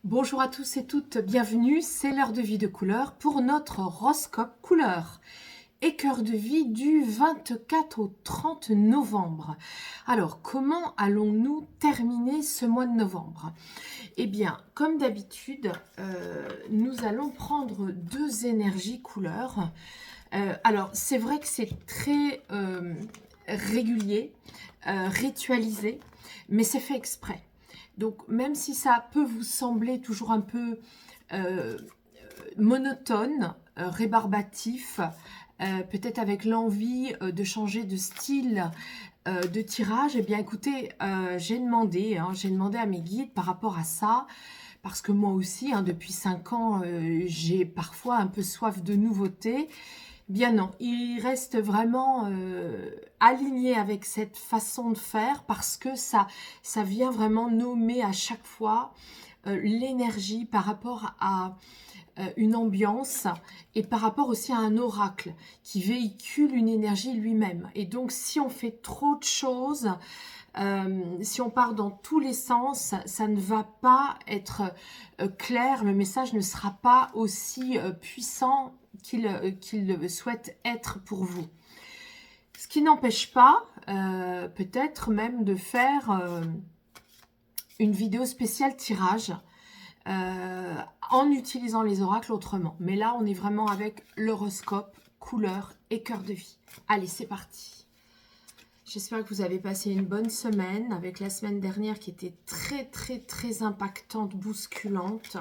Bonjour à tous et toutes, bienvenue, c'est l'heure de vie de couleur pour notre horoscope couleur et cœur de vie du 24 au 30 novembre. Alors, comment allons-nous terminer ce mois de novembre? Eh bien, comme d'habitude, nous allons prendre deux énergies couleurs. Alors, c'est vrai que c'est très régulier, ritualisé, mais c'est fait exprès. Donc, même si ça peut vous sembler toujours un peu monotone, rébarbatif, peut-être avec l'envie de changer de style de tirage, eh bien écoutez, j'ai demandé à mes guides par rapport à ça, parce que moi aussi, depuis 5 ans, j'ai parfois un peu soif de nouveautés. Bien non, il reste vraiment aligné avec cette façon de faire parce que ça vient vraiment nommer à chaque fois l'énergie par rapport à une ambiance et par rapport aussi à un oracle qui véhicule une énergie lui-même. Et donc si on fait trop de choses, si on part dans tous les sens, ça ne va pas être clair, le message ne sera pas aussi puissant qu'il souhaite être pour vous. Ce qui n'empêche pas, peut-être même de faire une vidéo spéciale tirage en utilisant les oracles autrement. Mais là, on est vraiment avec l'horoscope, couleur et cœur de vie. Allez, c'est parti. J'espère que vous avez passé une bonne semaine avec la semaine dernière qui était très impactante, bousculante.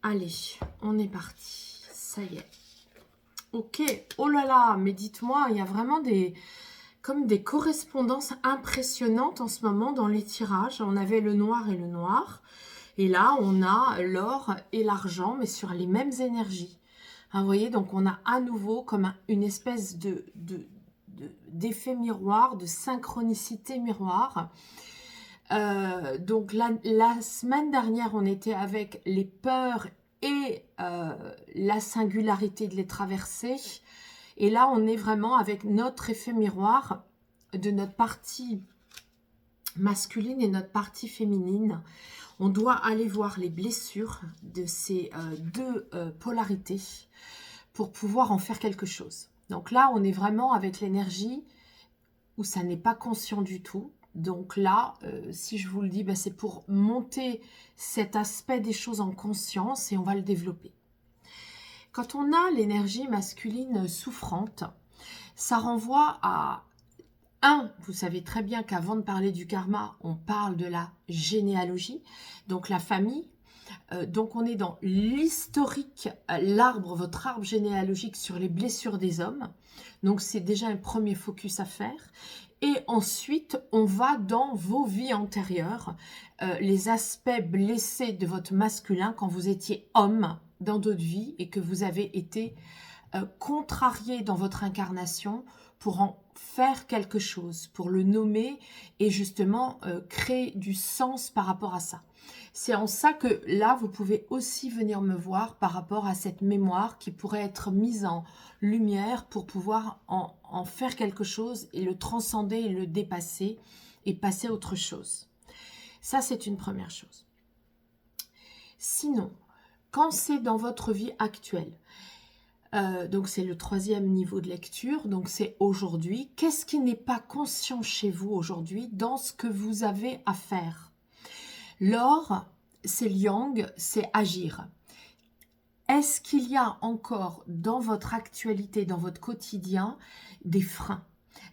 Allez, on est parti. Ça y est. Ok, oh là là, mais dites-moi, il y a vraiment comme des correspondances impressionnantes en ce moment dans les tirages. On avait le noir et le noir. Et là, on a l'or et l'argent, mais sur les mêmes énergies. Vous voyez, donc on a à nouveau comme une espèce d'effet miroir, de synchronicité miroir. Donc la semaine dernière, on était avec les peurs et la singularité de les traverser. Et là, on est vraiment avec notre effet miroir de notre partie masculine et notre partie féminine. On doit aller voir les blessures de ces deux polarités pour pouvoir en faire quelque chose. Donc là, on est vraiment avec l'énergie où ça n'est pas conscient du tout. Donc là, si je vous le dis, c'est pour monter cet aspect des choses en conscience et on va le développer. Quand on a l'énergie masculine souffrante, ça renvoie à vous savez très bien qu'avant de parler du karma, on parle de la généalogie, donc la famille. Donc on est dans l'historique, votre arbre généalogique sur les blessures des hommes. Donc c'est déjà un premier focus à faire. Et ensuite, on va dans vos vies antérieures, les aspects blessés de votre masculin quand vous étiez homme dans d'autres vies et que vous avez été contrarié dans votre incarnation pour en faire quelque chose, pour le nommer et justement créer du sens par rapport à ça. C'est en ça que là, vous pouvez aussi venir me voir par rapport à cette mémoire qui pourrait être mise en lumière pour pouvoir en faire quelque chose et le transcender et le dépasser et passer à autre chose. Ça, c'est une première chose. Sinon, quand c'est dans votre vie actuelle, donc c'est le troisième niveau de lecture, donc c'est aujourd'hui. Qu'est-ce qui n'est pas conscient chez vous aujourd'hui dans ce que vous avez à faire? L'or, c'est yang, c'est agir. Est-ce qu'il y a encore dans votre actualité, dans votre quotidien, des freins?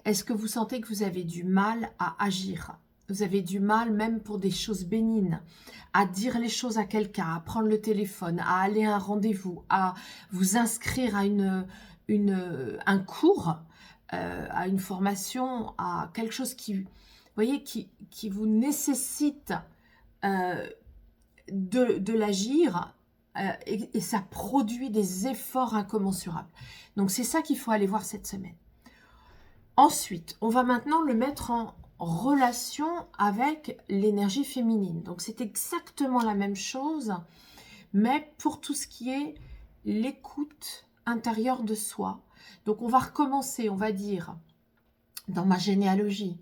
Est-ce que vous sentez que vous avez du mal à agir? Vous avez du mal, même pour des choses bénignes, à dire les choses à quelqu'un, à prendre le téléphone, à aller à un rendez-vous, à vous inscrire à un cours, à une formation, à quelque chose qui, vous voyez, qui vous nécessite de l'agir et ça produit des efforts incommensurables. Donc c'est ça qu'il faut aller voir cette semaine. Ensuite, on va maintenant le mettre en relation avec l'énergie féminine. Donc c'est exactement la même chose, mais pour tout ce qui est l'écoute intérieure de soi. Donc on va recommencer, on va dire, dans ma généalogie,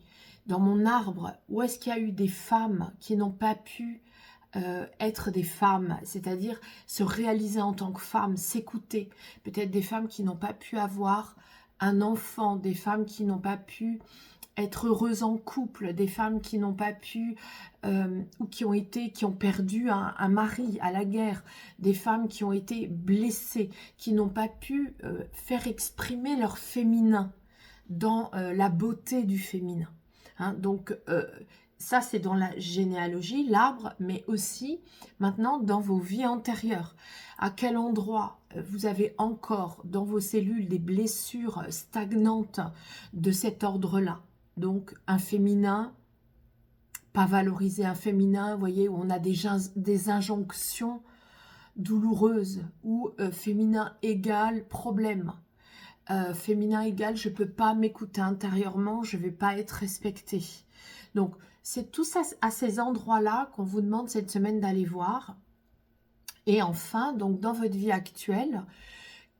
dans mon arbre, où est-ce qu'il y a eu des femmes qui n'ont pas pu être des femmes, c'est-à-dire se réaliser en tant que femme, s'écouter. Peut-être des femmes qui n'ont pas pu avoir un enfant, des femmes qui n'ont pas pu être heureuses en couple, des femmes qui n'ont pas pu ou qui ont perdu un mari à la guerre, des femmes qui ont été blessées, qui n'ont pas pu faire exprimer leur féminin dans la beauté du féminin. Hein, donc ça c'est dans la généalogie, l'arbre, mais aussi maintenant dans vos vies antérieures. À quel endroit vous avez encore dans vos cellules des blessures stagnantes de cet ordre-là? Donc un féminin pas valorisé, un féminin, vous voyez, où on a des injonctions douloureuses, ou féminin égale problème. Féminin égale je ne peux pas m'écouter intérieurement, je ne vais pas être respectée. Donc c'est tout ça à ces endroits-là qu'on vous demande cette semaine d'aller voir. Et enfin, donc dans votre vie actuelle,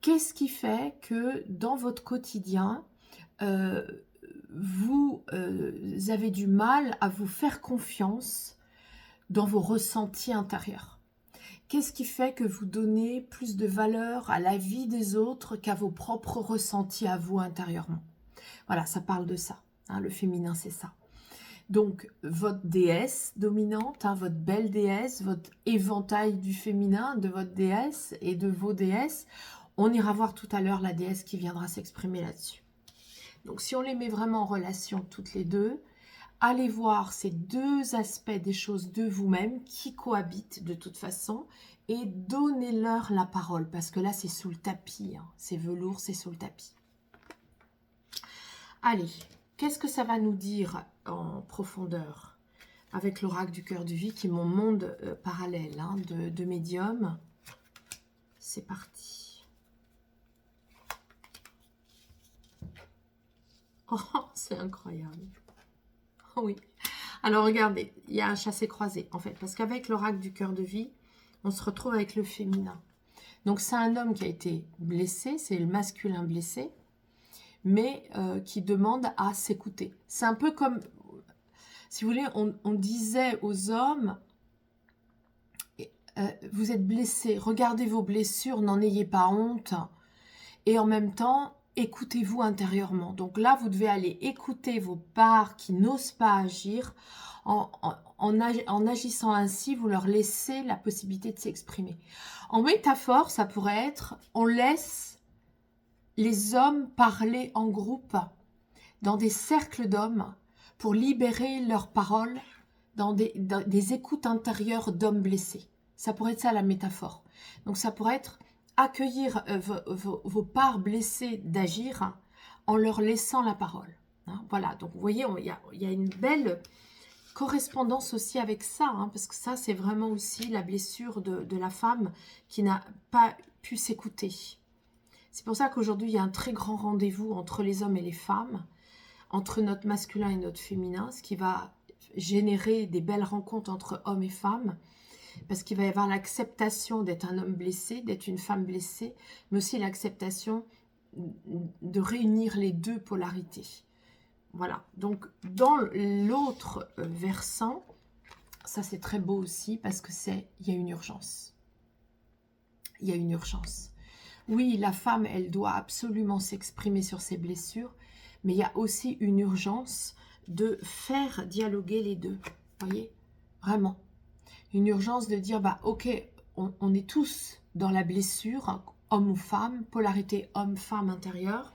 qu'est-ce qui fait que dans votre quotidien, vous avez du mal à vous faire confiance dans vos ressentis intérieurs? Qu'est-ce qui fait que vous donnez plus de valeur à la vie des autres qu'à vos propres ressentis à vous intérieurement? Voilà, ça parle de ça. Hein, le féminin, c'est ça. Donc, votre déesse dominante, hein, votre belle déesse, votre éventail du féminin, de votre déesse et de vos déesses, on ira voir tout à l'heure la déesse qui viendra s'exprimer là-dessus. Donc, si on les met vraiment en relation toutes les deux, allez voir ces deux aspects des choses de vous-même qui cohabitent de toute façon et donnez-leur la parole parce que là, c'est sous le tapis. Hein. C'est velours, c'est sous le tapis. Allez, qu'est-ce que ça va nous dire en profondeur avec l'oracle du cœur de vie qui est mon monde parallèle hein, de médium? C'est parti. Oh, c'est incroyable. Oh oui. Alors regardez, il y a un chassé-croisé en fait, parce qu'avec l'oracle du cœur de vie, on se retrouve avec le féminin. Donc c'est un homme qui a été blessé, c'est le masculin blessé, mais qui demande à s'écouter. C'est un peu comme, si vous voulez, on disait aux hommes, vous êtes blessés, regardez vos blessures, n'en ayez pas honte, et en même temps, écoutez-vous intérieurement. Donc là, vous devez aller écouter vos parts qui n'osent pas agir. En agissant ainsi, vous leur laissez la possibilité de s'exprimer. En métaphore, ça pourrait être, on laisse les hommes parler en groupe, dans des cercles d'hommes, pour libérer leurs paroles dans des écoutes intérieures d'hommes blessés. Ça pourrait être ça la métaphore. Donc ça pourrait être accueillir vos parts blessées d'agir en leur laissant la parole. Hein, voilà, donc vous voyez, il y a une belle correspondance aussi avec ça, hein, parce que ça, c'est vraiment aussi la blessure de la femme qui n'a pas pu s'écouter. C'est pour ça qu'aujourd'hui, il y a un très grand rendez-vous entre les hommes et les femmes, entre notre masculin et notre féminin, ce qui va générer des belles rencontres entre hommes et femmes, parce qu'il va y avoir l'acceptation d'être un homme blessé, d'être une femme blessée, mais aussi l'acceptation de réunir les deux polarités. Voilà, donc dans l'autre versant, ça c'est très beau aussi, parce que il y a une urgence. Il y a une urgence. Oui, la femme, elle doit absolument s'exprimer sur ses blessures, mais il y a aussi une urgence de faire dialoguer les deux. Vous voyez, vraiment. Une urgence de dire, bah ok, on est tous dans la blessure, homme ou femme, polarité homme-femme intérieure,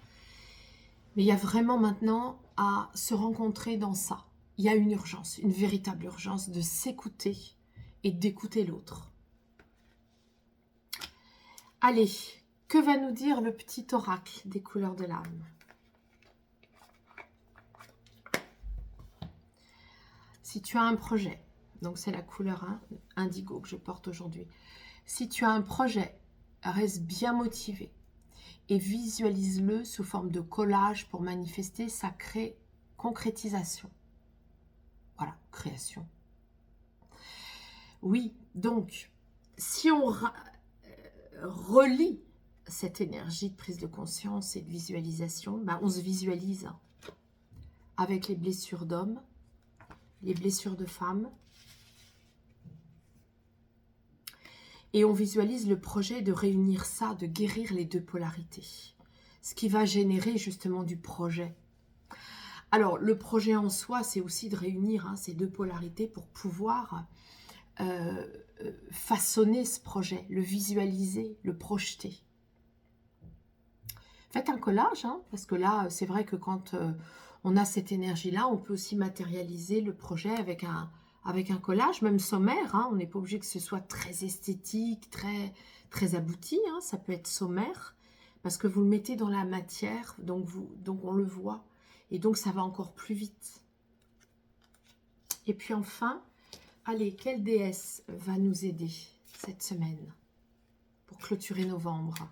mais il y a vraiment maintenant à se rencontrer dans ça. Il y a une urgence, une véritable urgence de s'écouter et d'écouter l'autre. Allez, que va nous dire le petit oracle des couleurs de l'âme? Si tu as un projet, donc c'est la couleur indigo que je porte aujourd'hui. Si tu as un projet, reste bien motivé et visualise-le sous forme de collage pour manifester sa concrétisation. Voilà, création. Oui, donc, si on relie cette énergie de prise de conscience et de visualisation, ben on se visualise avec les blessures d'hommes, les blessures de femmes, Et on visualise le projet de réunir ça, de guérir les deux polarités. Ce qui va générer justement du projet. Alors, le projet en soi, c'est aussi de réunir ces deux polarités pour pouvoir façonner ce projet, le visualiser, le projeter. Faites un collage, parce que là, c'est vrai que quand on a cette énergie-là, on peut aussi matérialiser le projet avec un collage, même sommaire. On n'est pas obligé que ce soit très esthétique, très abouti. Ça peut être sommaire, parce que vous le mettez dans la matière, donc on le voit. Et donc, ça va encore plus vite. Et puis enfin, allez, quelle déesse va nous aider cette semaine pour clôturer novembre ?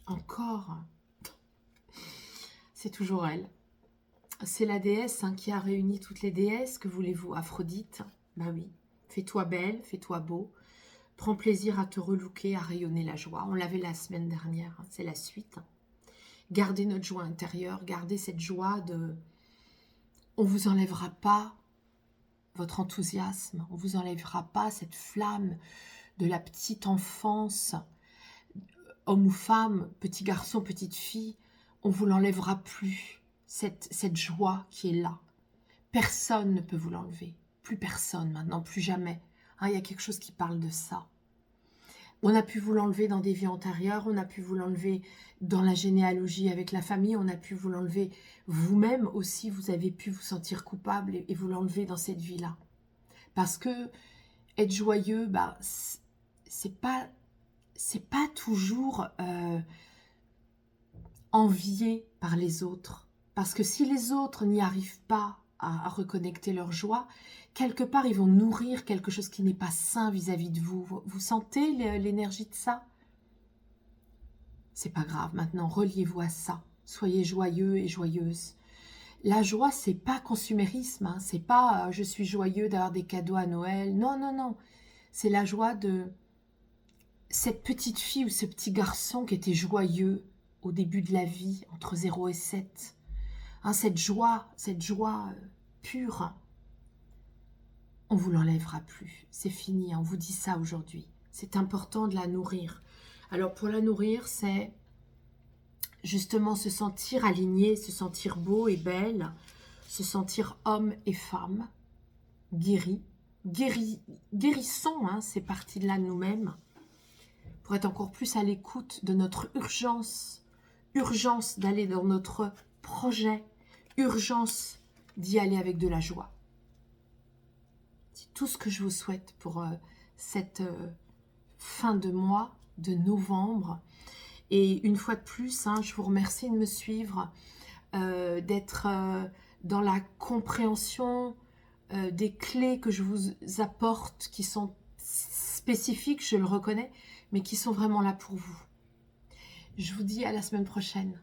Encore, c'est toujours elle. C'est la déesse qui a réuni toutes les déesses. Que voulez-vous, Aphrodite? Bah oui, fais-toi belle, fais-toi beau. Prends plaisir à te relooker, à rayonner la joie. On l'avait la semaine dernière, c'est la suite. Gardez notre joie intérieure, gardez cette joie de... On ne vous enlèvera pas votre enthousiasme, on ne vous enlèvera pas cette flamme de la petite enfance, homme ou femme, petit garçon, petite fille, on ne vous l'enlèvera plus, cette joie qui est là. Personne ne peut vous l'enlever, plus personne maintenant, plus jamais. Il y a quelque chose qui parle de ça. On a pu vous l'enlever dans des vies antérieures, on a pu vous l'enlever dans la généalogie avec la famille, on a pu vous l'enlever vous-même aussi, vous avez pu vous sentir coupable et vous l'enlever dans cette vie-là. Parce que être joyeux, c'est pas toujours envié par les autres. Parce que si les autres n'y arrivent pas à reconnecter leur joie, quelque part, ils vont nourrir quelque chose qui n'est pas sain vis-à-vis de vous. Vous sentez l'énergie de ça? C'est pas grave, maintenant, reliez-vous à ça. Soyez joyeux et joyeuses. La joie, c'est pas consumérisme, c'est pas je suis joyeux d'avoir des cadeaux à Noël. Non, non, non. C'est la joie de cette petite fille ou ce petit garçon qui était joyeux au début de la vie, entre 0 et 7. Cette joie pure, on ne vous l'enlèvera plus. C'est fini, on vous dit ça aujourd'hui. C'est important de la nourrir. Alors pour la nourrir, c'est justement se sentir aligné, se sentir beau et belle, se sentir homme et femme, guérissons ces parties de là de nous-mêmes, pour être encore plus à l'écoute de notre urgence d'aller dans notre projet, urgence d'y aller avec de la joie. C'est tout ce que je vous souhaite pour cette fin de mois de novembre. Et une fois de plus, je vous remercie de me suivre, d'être dans la compréhension des clés que je vous apporte, qui sont spécifiques, je le reconnais, mais qui sont vraiment là pour vous. Je vous dis à la semaine prochaine.